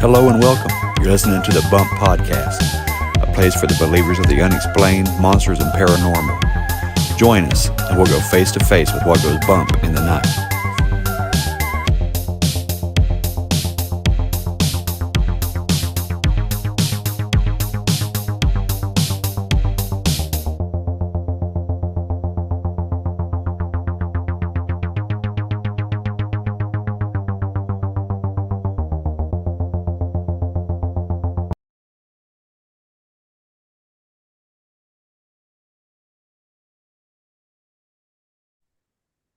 Hello and welcome. You're listening to the Bump Podcast, a place for the believers of the unexplained, monsters, and paranormal. Join us, and we'll go face to face with what goes bump in the night.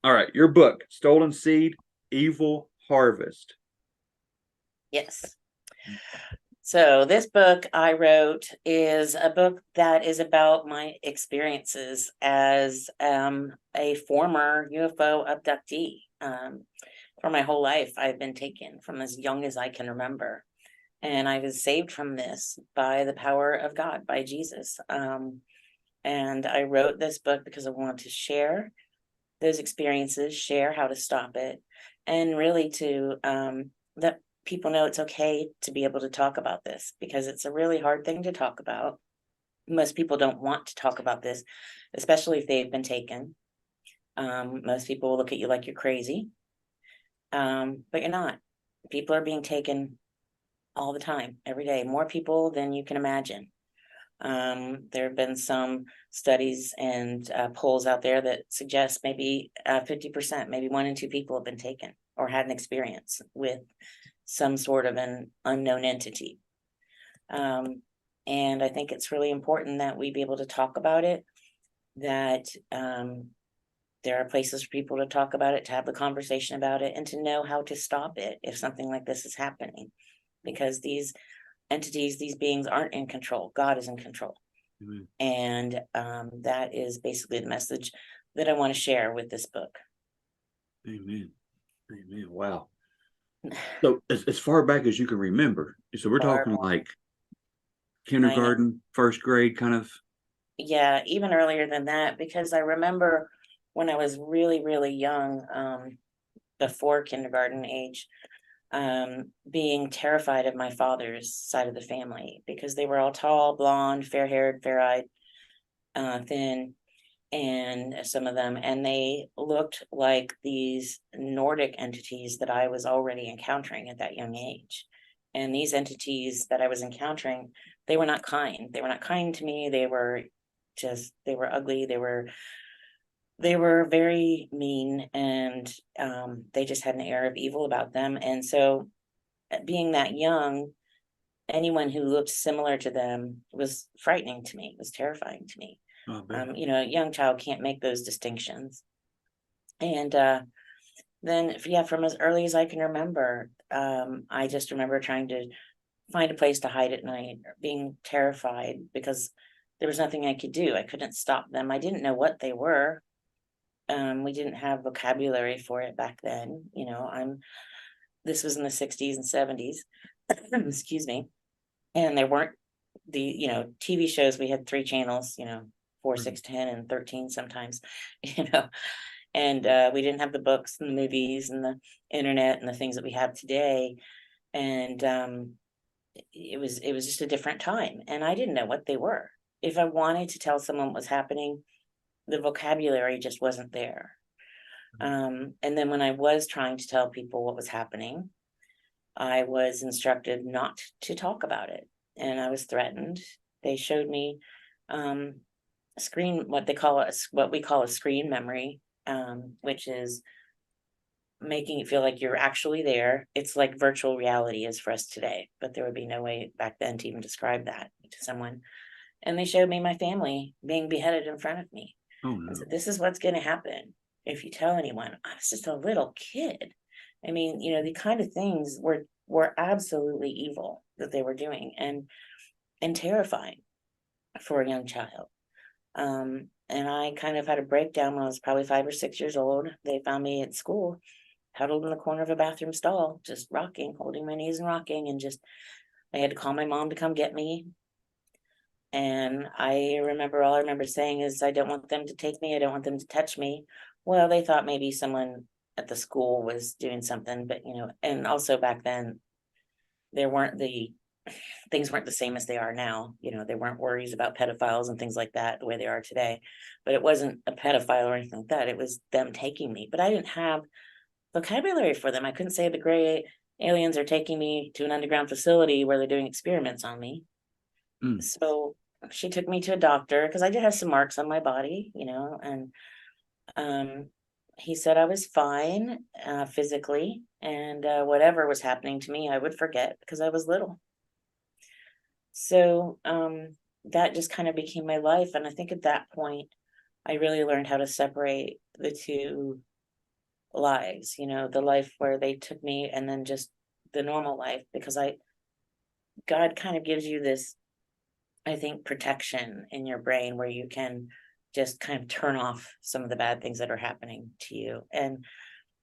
All right, your book, Stolen Seed, Evil Harvest. Yes. So this book I wrote is a book that is about my experiences as a former UFO abductee. For my whole life, I've been taken from as young as I can remember. And I was saved from this by the power of God, by Jesus. And I wrote this book because I wanted to share those experiences, share how to stop it, and really to let people know it's okay to be able to talk about this, because it's a really hard thing to talk about. Most people don't want to talk about this, especially if they've been taken. Most people will look at you like you're crazy, but you're not. People are being taken all the time, every day, more people than you can imagine. There have been some studies and polls out there that suggest maybe 50%, maybe 1 in 2 people have been taken or had an experience with some sort of an unknown entity. And I think it's really important that we be able to talk about it, that there are places for people to talk about it, to have the conversation about it, and to know how to stop it if something like this is happening. Because these entities, these beings aren't in control. God is in control. Mm-hmm. And that is basically the message that I want to share with this book. Amen. Amen. Wow. So as far back as you can remember, so we're talking like kindergarten, first grade kind of? Yeah, even earlier than that, because I remember when I was really, really young, before kindergarten age, being terrified of my father's side of the family, because they were all tall, blonde, fair-haired, fair-eyed, thin, and some of them, and they looked like these Nordic entities that I was already encountering at that young age. And these entities that I was encountering, they were not kind. They were not kind to me. They were ugly. They were very mean, and they just had an air of evil about them. And so, being that young, anyone who looked similar to them was frightening to me, was terrifying to me. A young child can't make those distinctions. And then, from as early as I can remember, I just remember trying to find a place to hide at night, being terrified because there was nothing I could do. I couldn't stop them. I didn't know what they were. We didn't have vocabulary for it back then. This was in the 60s and 70s, excuse me. And there weren't the, TV shows. We had 3 channels, 4, 6, 10, and 13 sometimes, and we didn't have the books and the movies and the internet and the things that we have today. And it was just a different time. And I didn't know what they were. If I wanted to tell someone what was happening, the vocabulary just wasn't there. And then when I was trying to tell people what was happening, I was instructed not to talk about it, and I was threatened. They showed me what we call a screen memory, which is making it feel like you're actually there. It's like virtual reality is for us today, but there would be no way back then to even describe that to someone. And they showed me my family being beheaded in front of me. Oh, no. And so this is what's going to happen if you tell anyone. I was just a little kid. I mean, the kind of things were absolutely evil that they were doing, and terrifying for a young child. And I kind of had a breakdown when I was probably 5 or 6 years old. They found me at school, huddled in the corner of a bathroom stall, just rocking, holding my knees and rocking, and I had to call my mom to come get me. And all I remember saying is, I don't want them to take me. I don't want them to touch me. Well, they thought maybe someone at the school was doing something, but, and also back then, things weren't the same as they are now. There weren't worries about pedophiles and things like that the way they are today. But it wasn't a pedophile or anything like that. It was them taking me. But I didn't have vocabulary for them. I couldn't say the gray aliens are taking me to an underground facility where they're doing experiments on me. So she took me to a doctor because I did have some marks on my body, and he said I was fine physically, and whatever was happening to me, I would forget because I was little. So that just kind of became my life. And I think at that point, I really learned how to separate the two lives, the life where they took me and then just the normal life, because God kind of gives you this, I think, protection in your brain where you can just kind of turn off some of the bad things that are happening to you. And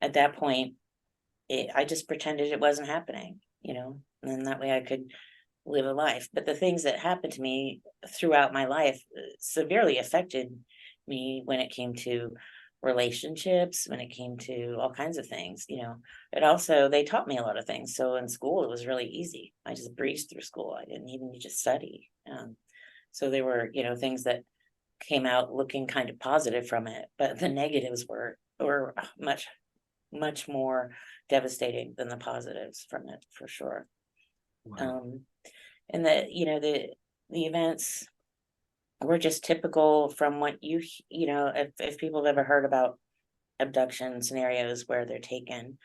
at that point, I just pretended it wasn't happening, and that way I could live a life. But the things that happened to me throughout my life severely affected me when it came to relationships, when it came to all kinds of things. It also, they taught me a lot of things. So in school, it was really easy. I just breezed through school. I didn't even need to study. So there were, things that came out looking kind of positive from it, but the negatives were much, much more devastating than the positives from it, for sure. Wow. And the events were just typical from what if people have ever heard about abduction scenarios where they're taken,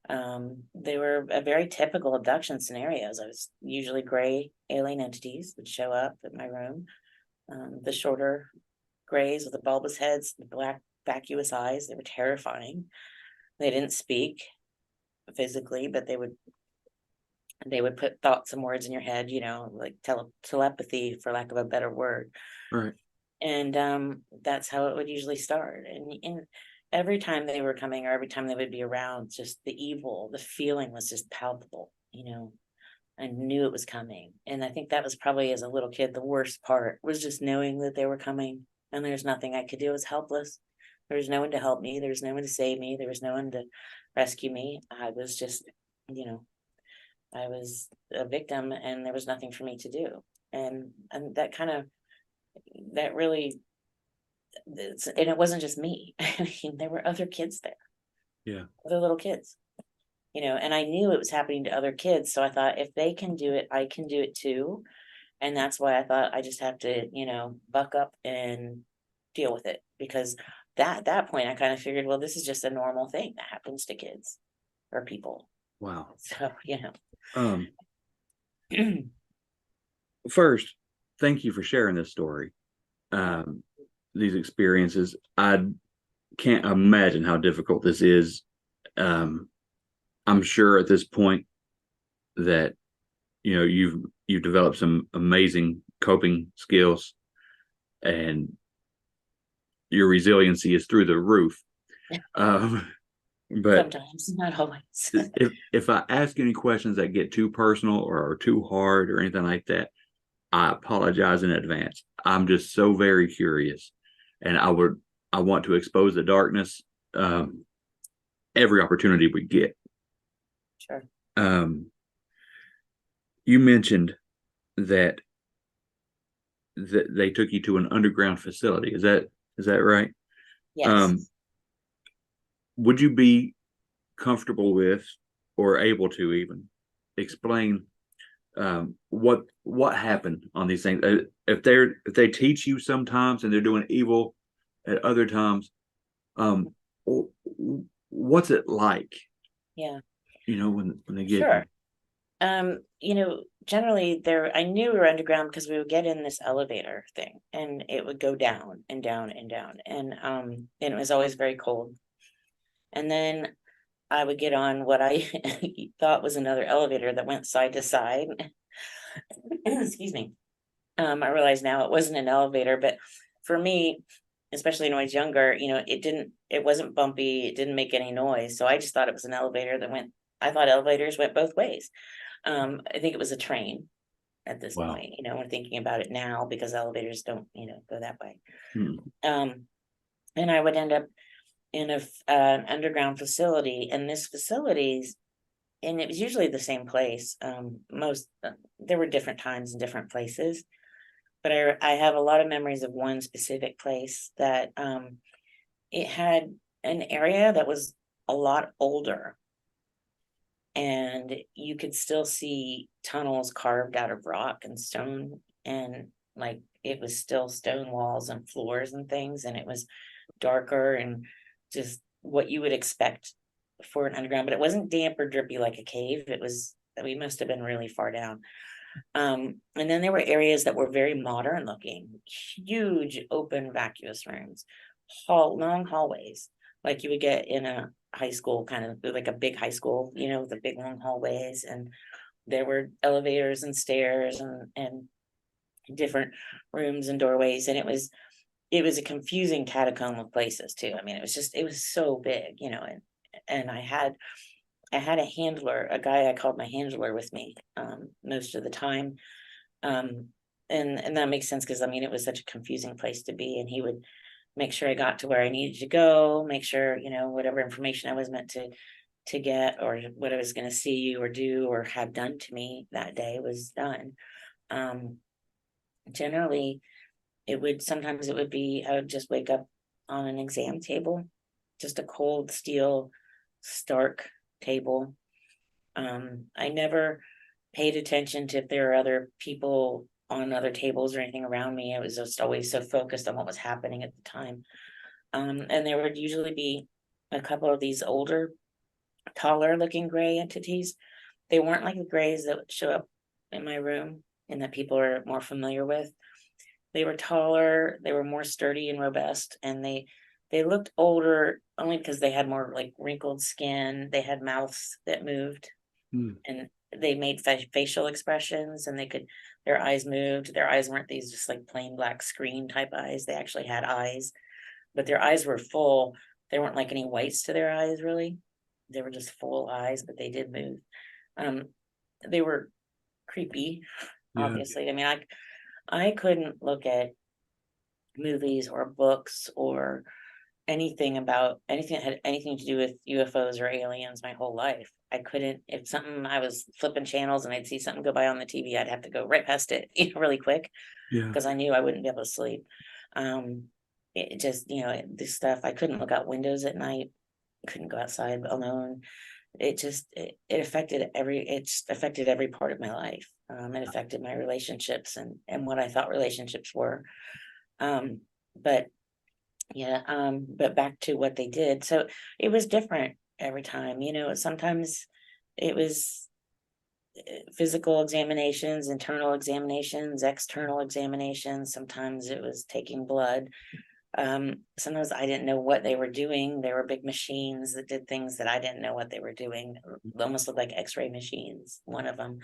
they were a very typical abduction scenarios. I was usually gray alien entities would show up at my room, the shorter grays with the bulbous heads, the black vacuous eyes. They were terrifying. They didn't speak physically, but they would put thoughts and words in your head, like telepathy, for lack of a better word. Right. And that's how it would usually start. And every time they were coming, or every time they would be around, just the evil, the feeling was just palpable. I knew it was coming. And I think that was probably, as a little kid, the worst part, was just knowing that they were coming, and there's nothing I could do. I was helpless. There was no one to help me. There was no one to save me. There was no one to rescue me. I was just, I was a victim, and there was nothing for me to do. And that really, and it wasn't just me. I mean, there were other kids there. Yeah. Other little kids, and I knew it was happening to other kids. So I thought, if they can do it, I can do it too. And that's why I thought I just have to, buck up and deal with it. Because at that point, I kind of figured, well, this is just a normal thing that happens to kids or people. Wow. So, First, thank you for sharing this story. These experiences. I can't imagine how difficult this is. I'm sure at this point that you've developed some amazing coping skills, and your resiliency is through the roof. But sometimes, not always. if I ask any questions that get too personal or are too hard or anything like that, I apologize in advance. I'm just so very curious, and I want to expose the darkness every opportunity we get. Sure. You mentioned that they took you to an underground facility. Is that right? Yes. Would you be comfortable with, or able to even explain what happened on these things? If they teach you sometimes and they're doing evil at other times, what's it like? Yeah. When they get Sure. Generally I knew we were underground because we would get in this elevator thing, and it would go down and down and down. And it was always very cold. And then I would get on what I thought was another elevator that went side to side. Excuse me. I realize now it wasn't an elevator, but for me, especially when I was younger, it wasn't bumpy. It didn't make any noise. So I just thought it was an elevator I thought elevators went both ways. I think it was a train at this point, when thinking about it now, because elevators don't, go that way. And I would end up in an underground facility, and this facilities and it was usually the same place. There were different times and different places, but I have a lot of memories of one specific place that it had an area that was a lot older, and you could still see tunnels carved out of rock and stone, and like it was still stone walls and floors and things, and it was darker and just what you would expect for an underground, but it wasn't damp or drippy like a cave. We must have been really far down. And then there were areas that were very modern looking, huge open vacuous rooms, long hallways, like you would get in a high school, kind of like a big high school, the big long hallways. And there were elevators and stairs and different rooms and doorways. And it was a confusing catacomb of places too. I mean, it was so big, and I had a handler, a guy I called my handler with me most of the time. And that makes sense because it was such a confusing place to be, and he would make sure I got to where I needed to go, make sure, whatever information I was meant to get, or what I was going to see or do or have done to me that day was done. Generally, sometimes it would be, I would just wake up on an exam table, just a cold steel, stark table. I never paid attention to if there were other people on other tables or anything around me. I was just always so focused on what was happening at the time. And there would usually be a couple of these older, taller looking gray entities. They weren't like the grays that would show up in my room and that people are more familiar with. They were taller, they were more sturdy and robust, and they looked older only because they had more like wrinkled skin. They had mouths that moved, and they made facial expressions, and their eyes moved. Their eyes weren't these just like plain black screen type eyes. They actually had eyes, but their eyes were full. There weren't like any whites to their eyes really. They were just full eyes, but they did move. They were creepy, obviously. I couldn't look at movies or books or anything that had anything to do with UFOs or aliens my whole life. I couldn't, if I was flipping channels and I'd see something go by on the TV, I'd have to go right past it, really quick, because I knew I wouldn't be able to sleep. It just, this stuff, I couldn't look out windows at night, couldn't go outside alone. It affected every part of my life. It affected my relationships and what I thought relationships were. But back to what they did. So it was different every time, sometimes it was physical examinations, internal examinations, external examinations. Sometimes it was taking blood. Sometimes I didn't know what they were doing. There were big machines that did things that I didn't know what they were doing. They almost looked like x-ray machines, one of them.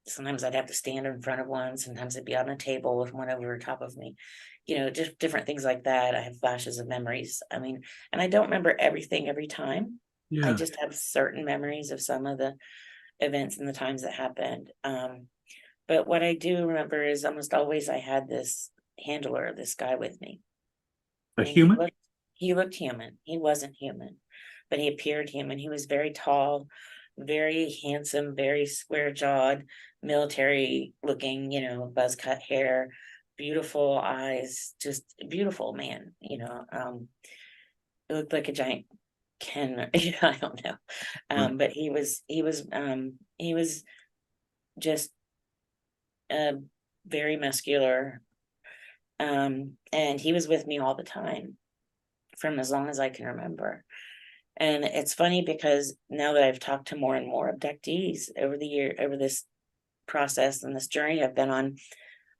Sometimes I'd have to stand in front of one. Sometimes it'd be on a table with one over top of me, just different things like that. I have flashes of memories. And I don't remember everything every time. I just have certain memories of some of the events and the times that happened. But what I do remember is almost always I had this handler, this guy with me. A human? He looked human. He wasn't human, but he appeared human. He was very tall, very handsome, very square jawed, military looking, buzz cut hair, beautiful eyes, just beautiful man, it looked like a giant Ken, I don't know. But he was just very muscular. And he was with me all the time from as long as I can remember. And it's funny because now that I've talked to more and more abductees over this process and this journey I've been on,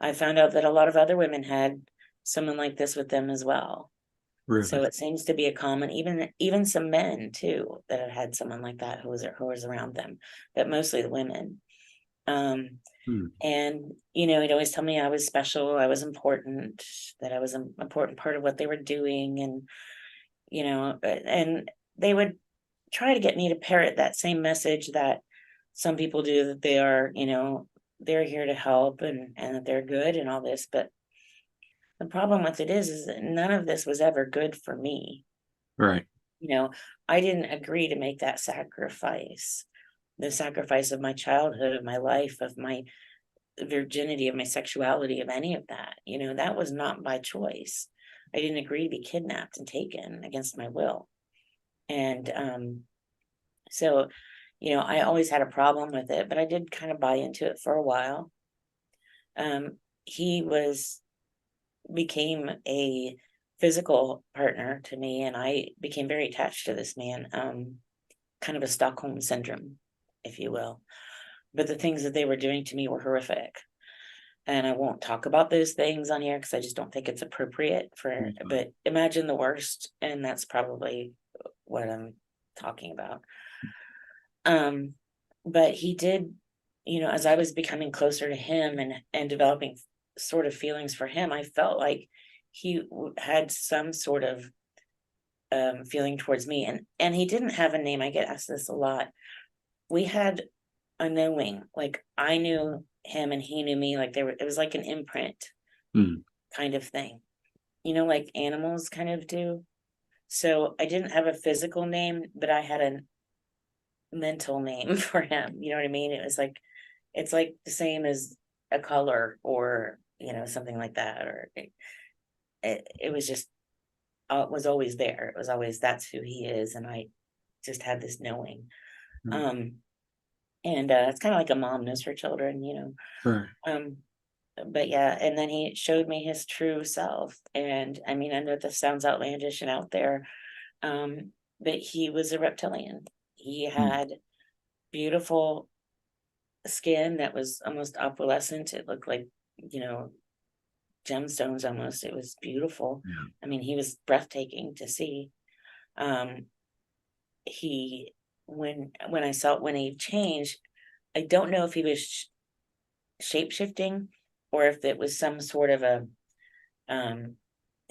I found out that a lot of other women had someone like this with them as well. Really? So it seems to be a common, even some men too, that have had someone like that who was around them, but mostly the women. And, he'd always tell me I was special, I was important, that I was an important part of what they were doing. And, and they would try to get me to parrot that same message that some people do, that they are, they're here to help and that they're good and all this. But the problem with it is that none of this was ever good for me. Right. You know, I didn't agree to make that sacrifice, the sacrifice of my childhood, of my life, of my virginity, of my sexuality, of any of that. You know, that was not by choice. I didn't agree to be kidnapped and taken against my will. And so, you know, I always had a problem with it, but I did kind of buy into it for a while. He became a physical partner to me, and I became very attached to this man, kind of a Stockholm syndrome, if you will. But the things that they were doing to me were horrific. And I won't talk about those things on here because I just don't think it's appropriate for, but imagine the worst, and that's probably what I'm talking about. But he did, you know, as I was becoming closer to him and developing sort of feelings for him, I felt like he had some sort of feeling towards me, and he didn't have a name. I get asked this a lot. We had a knowing, like I knew him and he knew me, like it was like an imprint kind of thing, you know, like animals kind of do. So I didn't have a physical name, but I had a mental name for him, you know what I mean? It was like, it's like the same as a color, or you know, something like that, or it was just, it was always there. It was always, that's who he is, and I just had this knowing. And it's kind of like a mom knows her children, you know. Right. But yeah, and then he showed me his true self, and I mean, I know this sounds outlandish and out there, but he was a reptilian. He had beautiful skin that was almost opalescent. It looked like, you know, gemstones almost. It was beautiful. Yeah. I mean, he was breathtaking to see. He when I saw, when he changed, I don't know if he was shape shifting or if it was some sort of a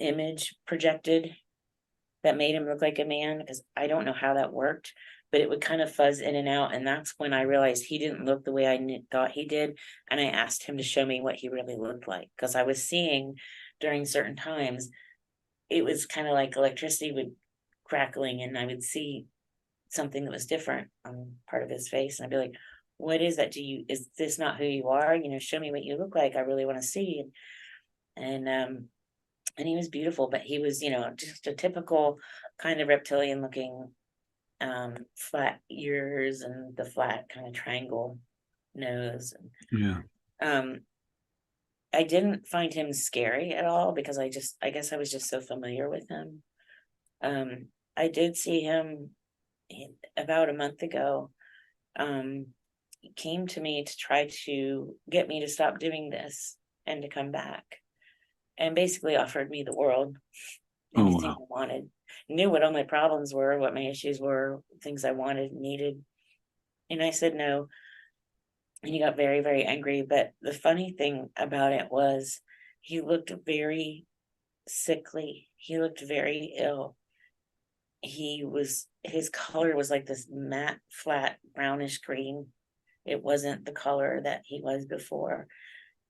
image projected that made him look like a man, because I don't know how that worked, but it would kind of fuzz in and out. And that's when I realized he didn't look the way I thought he did. And I asked him to show me what he really looked like, because I was seeing during certain times, it was kind of like electricity would crackling, and I would see something that was different on part of his face. And I'd be like, what is that? Is this not who you are? You know, show me what you look like. I really want to see. And he was beautiful, but he was, you know, just a typical kind of reptilian looking, flat ears and the flat kind of triangle nose. Yeah. I didn't find him scary at all, because I guess I was just so familiar with him. I did see him about a month ago. He came to me to try to get me to stop doing this and to come back, and basically offered me the world, anything I wanted. Knew what all my problems were, what my issues were, things I wanted, needed. And I said no. And he got very, very angry. But the funny thing about it was he looked very sickly. He looked very ill. His color was like this matte, flat, brownish green. It wasn't the color that he was before.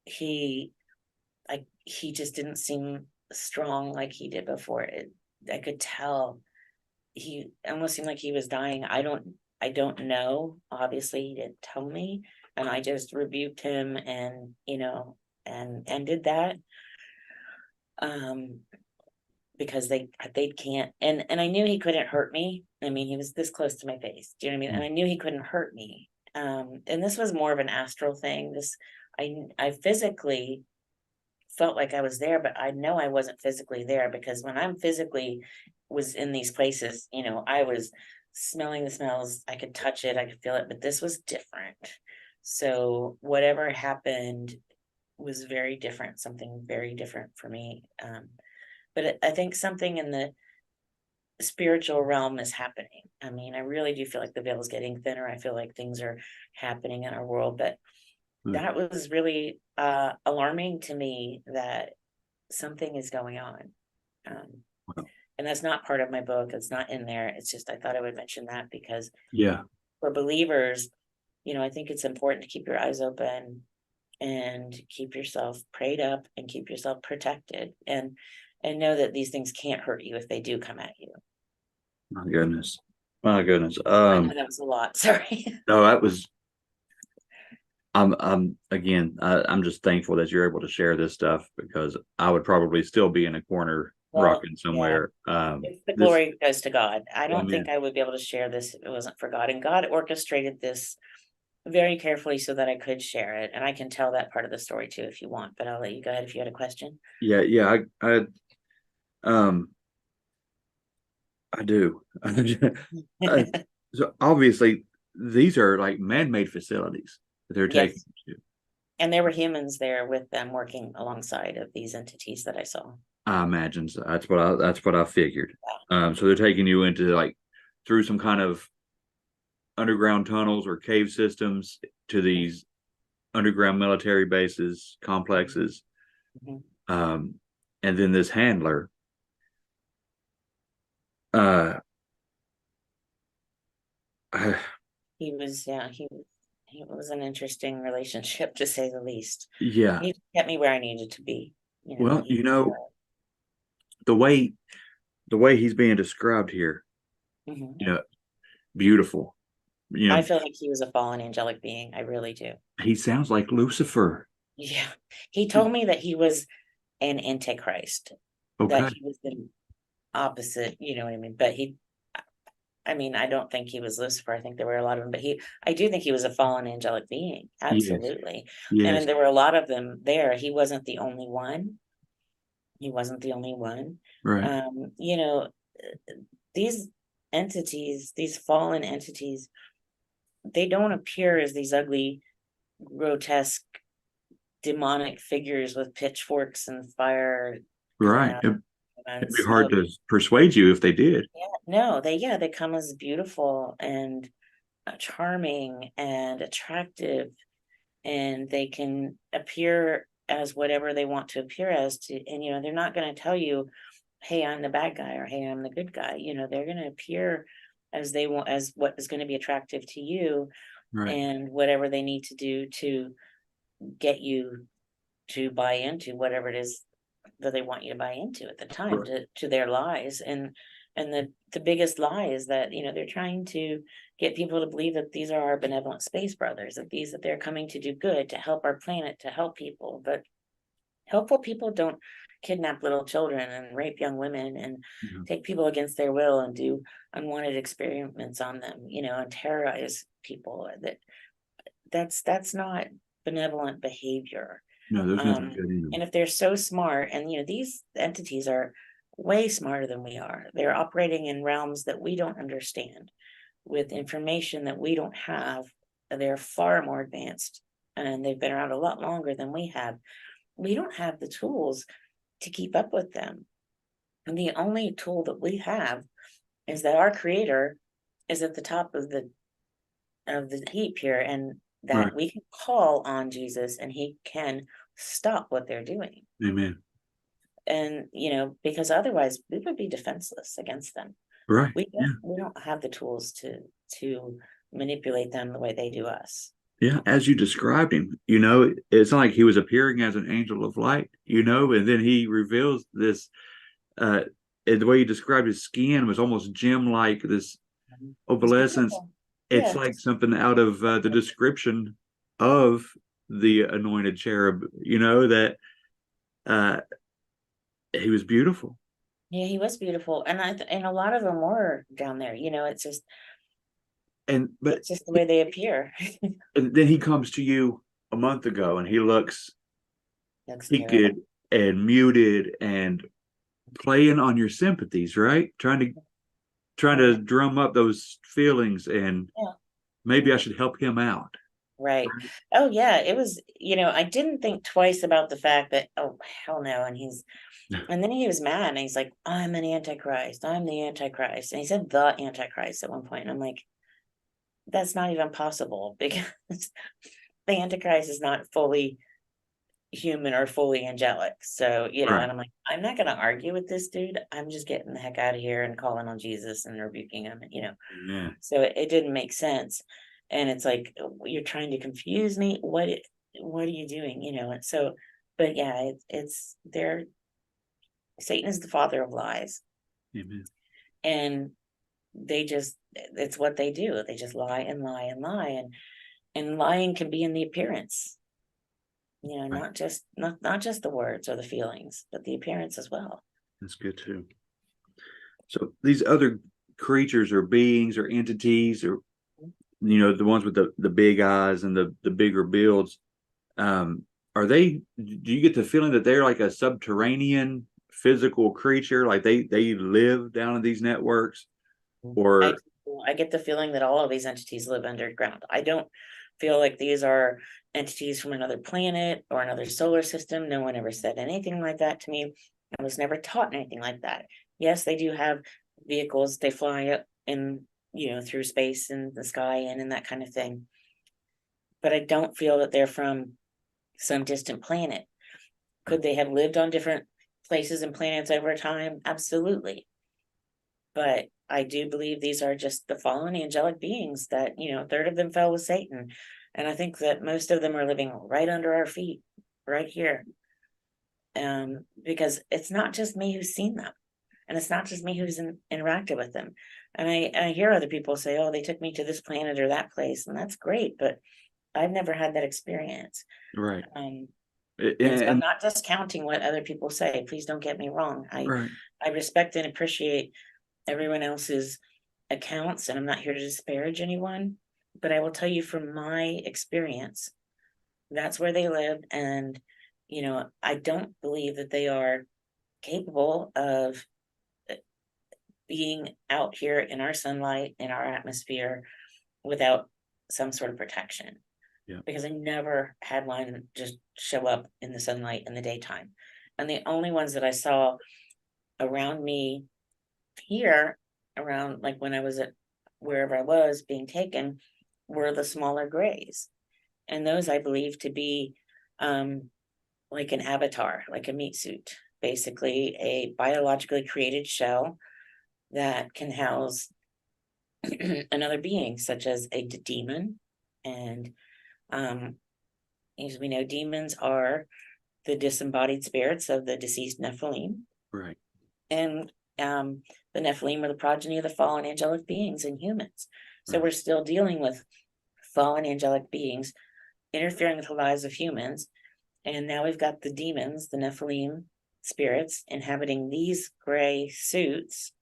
He just didn't seem strong like he did before. I could tell he almost seemed like he was dying. I don't know. Obviously, he didn't tell me, and I just rebuked him, and you know, and ended that. Because they can't, and I knew he couldn't hurt me. I mean, he was this close to my face. Do you know what I mean? And I knew he couldn't hurt me. And this was more of an astral thing. I physically felt like I was there, but I know I wasn't physically there, because when I'm physically was in these places, you know, I was smelling the smells, I could touch it, I could feel it, but this was different. So whatever happened was very different, something very different for me. But I think something in the spiritual realm is happening. I mean, I really do feel like the veil is getting thinner. I feel like things are happening in our world, but that was really alarming to me, that something is going on. And that's not part of my book. It's not in there. It's just, I thought I would mention that, because for believers, you know, I think it's important to keep your eyes open and keep yourself prayed up and keep yourself protected, and know that these things can't hurt you if they do come at you. My goodness. My goodness. I know that was a lot. Sorry. No, that was. I'm just thankful that you're able to share this stuff, because I would probably still be in a corner Well, rocking yeah. somewhere. If the This, glory goes to God. I don't think amen. I would be able to share this if it wasn't for God. And God orchestrated this very carefully so that I could share it. And I can tell that part of the story too if you want, but I'll let you go ahead if you had a question. Yeah, yeah. Um, I do. Uh, so obviously, these are like man-made facilities that they're taking Yes. to. And there were humans there with them working alongside of these entities that I saw. I imagine so. That's what I figured. So they're taking you into like through some kind of underground tunnels or cave systems to these underground military bases, complexes. Mhm. And then this handler, uh, He was, yeah, he was an interesting relationship to say the least. yeah. He kept me where I needed to be. Well, He, the way he's being described here, mhm. you know, beautiful. I feel like he was a fallen angelic being. I really do. He sounds like Lucifer. Yeah. He told me that he was an Antichrist, that Okay. he was the opposite, you know what I mean? But I mean, I don't think he was Lucifer. I think there were a lot of them, but I do think he was a fallen angelic being. Yes. Absolutely. And Yes. then there were a lot of them there. He wasn't the only one. He wasn't the only one. Right. You know, these entities, these fallen entities, they don't appear as these ugly, grotesque, demonic figures with pitchforks and fire coming Right. out It'd and be hard smoke. to persuade you if they did. Yeah, no, they come as beautiful and charming and attractive, and they can appear as whatever they want to appear as to, and they're not going to tell you, hey, I'm the bad guy, or hey, I'm the good guy. They're going to appear as they want, as what is going to be attractive to you, Right. and whatever they need to do to get you to buy into whatever it is that they want you to buy into at the time, Right. to their lies. And the biggest lie is that they're trying to get people to believe that these are our benevolent space brothers, that they're coming to do good, to help our planet, to help people. But helpful people don't kidnap little children and rape young women and Yeah. take people against their will and do unwanted experiments on them, and terrorize people. That's not benevolent behavior. No, there's nothing um, good in them. and if they're so smart, and these entities are way smarter than we are, they're operating in realms that we don't understand, with information that we don't have. They're far more advanced, and they've been around a lot longer than we have. We don't have the tools to keep up with them. And the only tool that we have is that our creator is at the top of the heap here, and Right. that we can call on Jesus and he can stop what they're doing. Amen. And because otherwise we would be defenseless against them. Right. We Yeah. don't have the tools to manipulate them the way they do us. Yeah. As you described him, it's not like he was appearing as an angel of light, and then he reveals this, and the way you described his skin was almost gem-like, this It's opalescence. beautiful. It's Yeah. like something out of the description of the anointed cherub, that uh, he was beautiful. Yeah, he was beautiful. And and a lot of them were down there. But It's just the way they appear. and then he comes to you a month ago, and he looks Looks peaked terrible. and muted and playing on your sympathies, right? Trying to drum up those feelings, and Yeah. maybe I should help him out. Right. Oh yeah, it was, I didn't think twice about the fact that, oh hell no, and then he was mad and he's like, I'm an antichrist. I'm the antichrist. And he said the antichrist at one point. And I'm like, that's not even possible, because the antichrist is not fully human or fully angelic. So, Right. and I'm like, I'm not gonna argue with this dude. I'm just getting the heck out of here and calling on Jesus and rebuking him. Yeah. So it didn't make sense. And it's like, you're trying to confuse me. What are you doing? And so, but yeah, it's there. Satan is the father of lies. Amen. And it's what they do. They just lie and lie and lie, and lying can be in the appearance, Right. not just the words or the feelings, but the appearance as well. That's good too. So these other creatures or beings or entities, or the ones with the big eyes and the bigger builds, are they, do you get the feeling that they're like a subterranean physical creature, like they live down in these networks? Or I get the feeling that all of these entities live underground. I don't feel like these are entities from another planet or another solar system. No one ever said anything like that to me. I was never taught anything like that. Yes, they do have vehicles. They fly up in, through space and the sky and that kind of thing. But I don't feel that they're from some distant planet. Could they have lived on different places and planets over time? Absolutely. But I do believe these are just the fallen angelic beings that, a third of them fell with Satan. And I think that most of them are living right under our feet, right here. Because it's not just me who's seen them. And it's not just me who's interacted with them. And I hear other people say, oh, they took me to this planet or that place. And that's great. But I've never had that experience. right. And so I'm not discounting what other people say. Please don't get me wrong. I respect and appreciate everyone else's accounts, and I'm not here to disparage anyone, but I will tell you from my experience, that's where they lived. And, I don't believe that they are capable of being out here in our sunlight, in our atmosphere, without some sort of protection. Yeah. Because I never had one just show up in the sunlight in the daytime. And the only ones that I saw around me here, around like when I was at wherever I was being taken, were the smaller grays. And those I believe to be like an avatar, like a meat suit, basically a biologically created shell that can house another being, such as a demon. And as we know, demons are the disembodied spirits of the deceased Nephilim. Right. And the Nephilim are the progeny of the fallen angelic beings and humans. So we're still dealing with fallen angelic beings interfering with the lives of humans. And now we've got the demons, the Nephilim spirits, inhabiting these gray suits.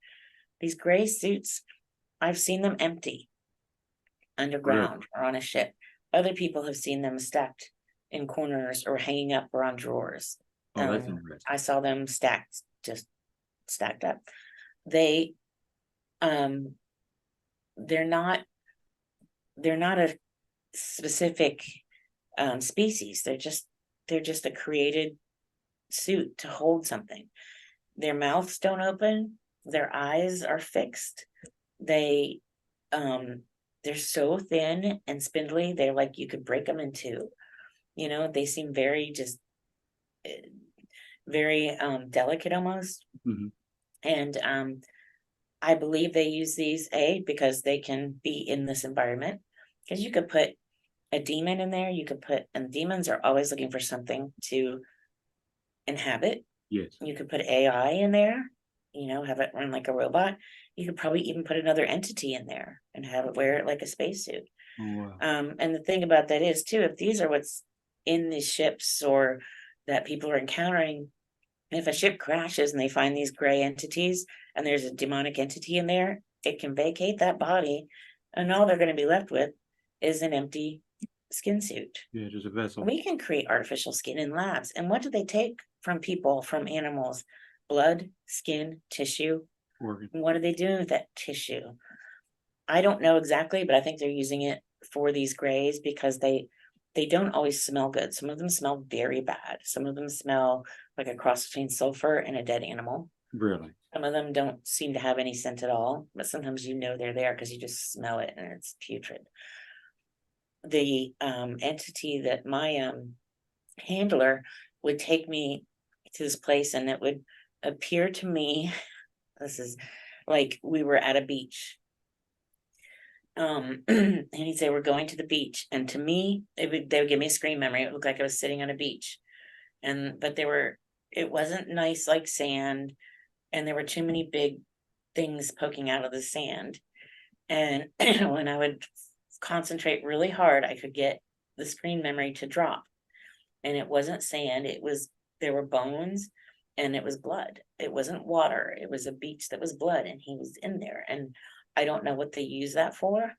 These gray suits, I've seen them empty underground or on a ship. Other people have seen them stacked in corners or hanging up or on drawers. Oh, that's interesting. I saw them stacked, just stacked up. They're not a specific species. They're just a created suit to hold something. Their mouths don't open, their eyes are fixed. They're so thin and spindly, they're like you could break them in two. They seem very delicate almost. Mm-hmm. And I believe they use these because they can be in this environment, because you could put a demon in there, and demons are always looking for something to inhabit. Yes. You could put AI in there, have it run like a robot. You could probably even put another entity in there and have it wear it like a spacesuit. Oh, wow. And the thing about that is too, if these are what's in these ships or that people are encountering, if a ship crashes and they find these gray entities and there's a demonic entity in there, it can vacate that body, and all they're going to be left with is an empty skin suit. Yeah, just a vessel. We can create artificial skin in labs. And what do they take from people, from animals? Blood, skin, tissue. Organ. And what are they doing with that tissue? I don't know exactly, but I think they're using it for these grays because they don't always smell good. Some of them smell very bad. Some of them smell like a cross between sulfur and a dead animal. Really? Some of them don't seem to have any scent at all, but sometimes they're there because you just smell it and it's putrid. The entity that my handler would take me to this place, and it would appear to me, this is like we were at a beach. And he'd say, we're going to the beach. And to me, they would give me a screen memory. It looked like I was sitting on a beach. But it wasn't nice like sand. And there were too many big things poking out of the sand. And when I would concentrate really hard, I could get the screen memory to drop. And it wasn't sand, there were bones, and it was blood. It wasn't water. It was a beach that was blood, and he was in there. And I don't know what they use that for.